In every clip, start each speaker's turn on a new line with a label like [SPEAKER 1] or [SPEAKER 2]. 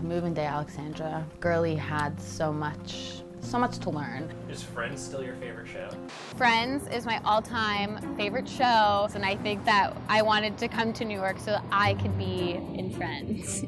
[SPEAKER 1] Moving day, Aleksandra. Girlie had so much to learn.
[SPEAKER 2] Is Friends still your favorite show?
[SPEAKER 3] Friends is my all-time favorite show, and I think that I wanted to come to New York so that I could be in Friends.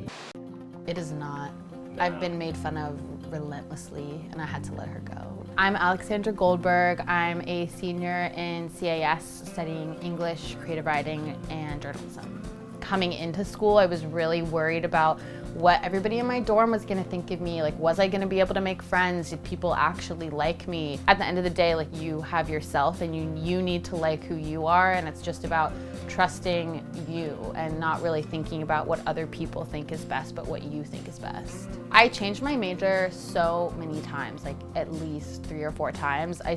[SPEAKER 1] It is not.
[SPEAKER 2] No.
[SPEAKER 1] I've been made fun of relentlessly, and I had to let her go. I'm Aleksandra Goldberg. I'm a senior in CAS studying English, creative writing, and journalism. Coming into school, I was really worried about what everybody in my dorm was gonna think of me. Like, was I gonna be able to make friends? Did people actually like me? At the end of the day, like, you have yourself and you need to like who you are, and it's just about trusting you and not really thinking about what other people think is best, but what you think is best. I changed my major so many times, like at least 3 or 4 times. I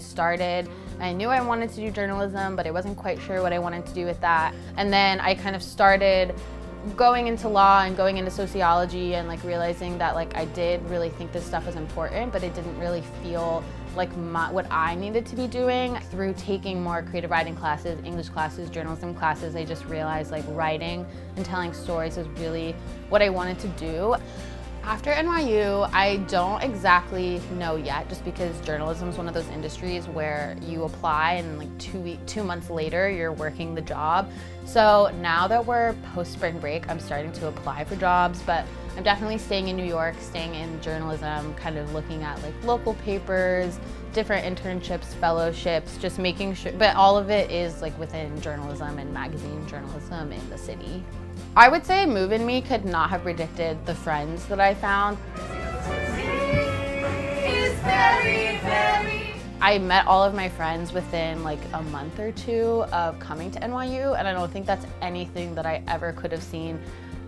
[SPEAKER 1] knew I wanted to do journalism, but I wasn't quite sure what I wanted to do with that. And then I kind of started going into law and going into sociology and like realizing that like I did really think this stuff was important, but it didn't really feel like what I needed to be doing. Through taking more creative writing classes, English classes, journalism classes, I just realized like writing and telling stories was really what I wanted to do. After NYU, I don't exactly know yet, just because journalism is one of those industries where you apply and like 2 months later, you're working the job. So now that we're post-spring break, I'm starting to apply for jobs, but I'm definitely staying in New York, staying in journalism, kind of looking at like local papers, different internships, fellowships, just making sure, but all of it is like within journalism and magazine journalism in the city. I would say Move In Me could not have predicted the friends that I found. I met all of my friends within like a month or 2 of coming to NYU, and I don't think that's anything that I ever could have seen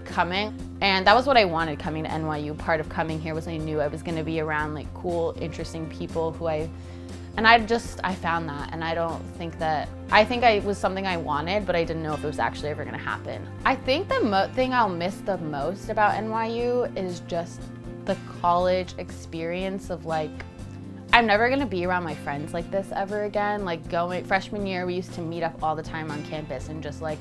[SPEAKER 1] coming. And that was what I wanted coming to NYU. Part of coming here was I knew I was gonna be around like cool, interesting people I found that, and I think it was something I wanted, but I didn't know if it was actually ever gonna happen. I think the thing I'll miss the most about NYU is just the college experience of like, I'm never gonna be around my friends like this ever again. Like freshman year, we used to meet up all the time on campus and just like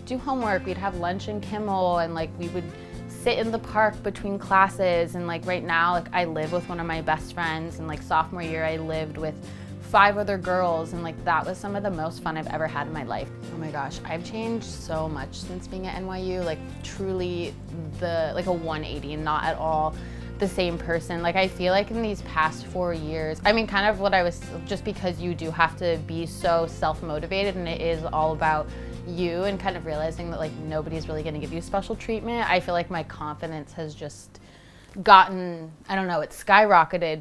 [SPEAKER 1] do homework. We'd have lunch in Kimmel, and like we would sit in the park between classes. And like right now, like I live with one of my best friends, and like sophomore year I lived with 5 other girls, and like that was some of the most fun I've ever had in my life. Oh my gosh, I've changed so much since being at NYU, like truly like a 180, and not at all the same person. Like I feel like in these past 4 years, I mean kind of what I was, just because you do have to be so self-motivated and it is all about you, and kind of realizing that like nobody's really gonna give you special treatment. I feel like my confidence has just gotten, I don't know, it's skyrocketed.